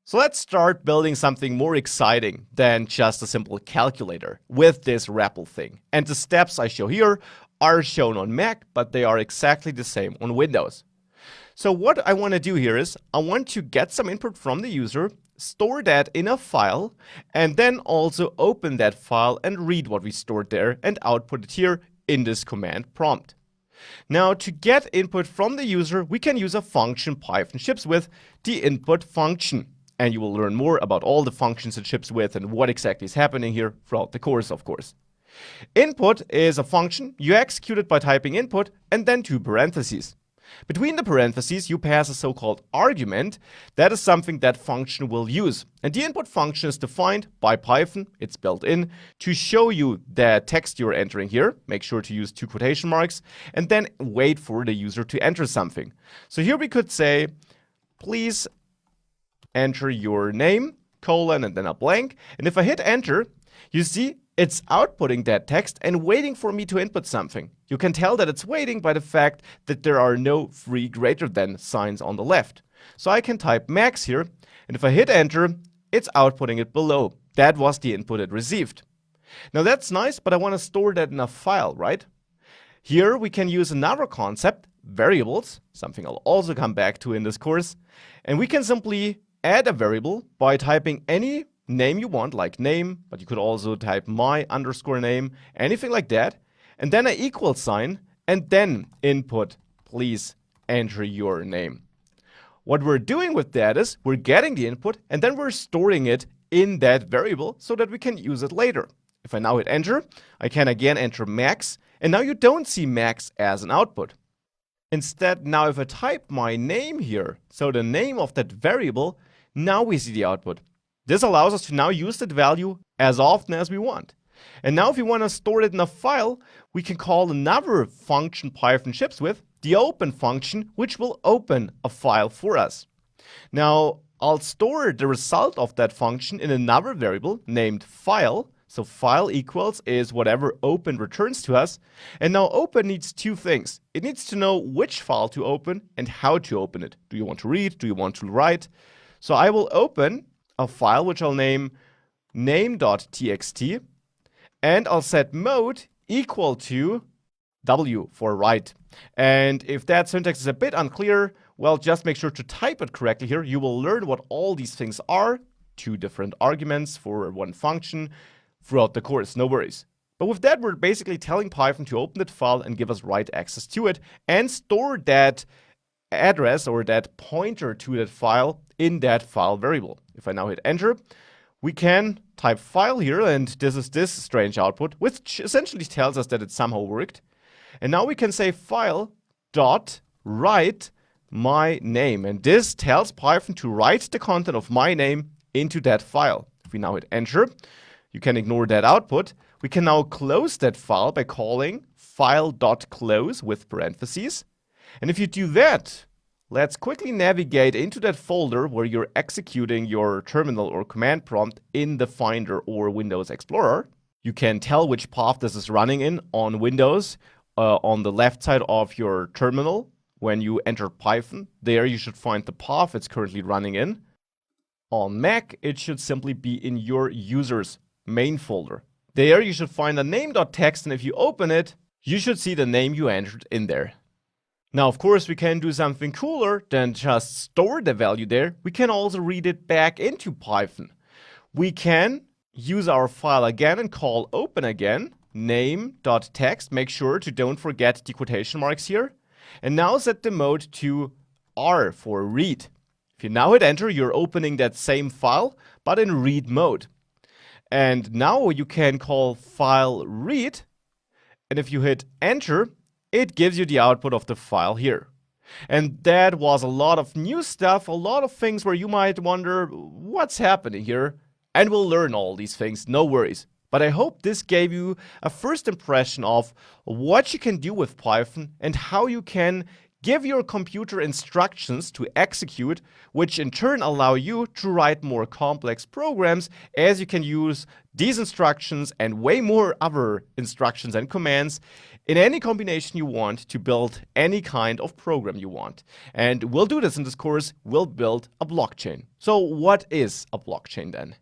So let's start building something more exciting than just a simple calculator with this REPL thing. And the steps I show here are shown on Mac, but they are exactly the same on Windows. So what I want to do here is I want to get some input from the user, store that in a file, and then also open that file and read what we stored there and output it here in this command prompt. Now, to get input from the user, we can use a function Python ships with, the input function. And you will learn more about all the functions it ships with and what exactly is happening here throughout the course, of course. Input is a function you execute it by typing input and then two parentheses. Between the parentheses, you pass a so-called argument. That is something that function will use. And the input function is defined by Python, it's built in, to show you the text you're entering here. Make sure to use two quotation marks, and then wait for the user to enter something. So here we could say, please enter your name, colon, and then a blank. And if I hit enter, you see it's outputting that text and waiting for me to input something. You can tell that it's waiting by the fact that there are no three greater than signs on the left. So I can type max here, and if I hit enter, it's outputting it below. That was the input it received. Now that's nice, but I want to store that in a file, right? Here we can use another concept, variables, something I'll also come back to in this course. And we can simply add a variable by typing any name you want, like name, but you could also type my_name, anything like that, and then an equal sign, and then input, please enter your name. What we're doing with that is we're getting the input, and then we're storing it in that variable so that we can use it later. If I now hit enter, I can again enter max, and now you don't see max as an output. Instead, now if I type my name here, so the name of that variable, now we see the output. This allows us to now use that value as often as we want. And now if we want to store it in a file, we can call another function Python ships with, the open function, which will open a file for us. Now, I'll store the result of that function in another variable named file. So file equals is whatever open returns to us. And now open needs two things. It needs to know which file to open and how to open it. Do you want to read? Do you want to write? So I will open a file which I'll name name.txt, and I'll set mode equal to W for write. And if that syntax is a bit unclear, well, just make sure to type it correctly here. You will learn what all these things are, two different arguments for one function throughout the course, no worries. But with that, we're basically telling Python to open that file and give us write access to it and store that address or that pointer to that file in that file variable. If I now hit enter, we can type file here, and this is this strange output, which essentially tells us that it somehow worked. And now we can say file dot write my name, and this tells Python to write the content of my name into that file. If we now hit enter, you can ignore that output. We can now close that file by calling file.close with parentheses. And if you do that, let's quickly navigate into that folder where you're executing your terminal or command prompt in the Finder or Windows Explorer. You can tell which path this is running in on Windows on the left side of your terminal. When you enter Python, there you should find the path it's currently running in. On Mac, it should simply be in your user's main folder. There you should find a name.txt, and if you open it, you should see the name you entered in there. Now, of course, we can do something cooler than just store the value there. We can also read it back into Python. We can use our file again and call open again, name.txt. Make sure to don't forget the quotation marks here. And now set the mode to R for read. If you now hit enter, you're opening that same file, but in read mode. And now you can call file read. And if you hit enter, it gives you the output of the file here. And that was a lot of new stuff, a lot of things where you might wonder what's happening here. And we'll learn all these things, no worries. But I hope this gave you a first impression of what you can do with Python and how you can give your computer instructions to execute, which in turn allow you to write more complex programs, as you can use these instructions and way more other instructions and commands in any combination you want to build any kind of program you want. And we'll do this in this course. We'll build a blockchain. So what is a blockchain then?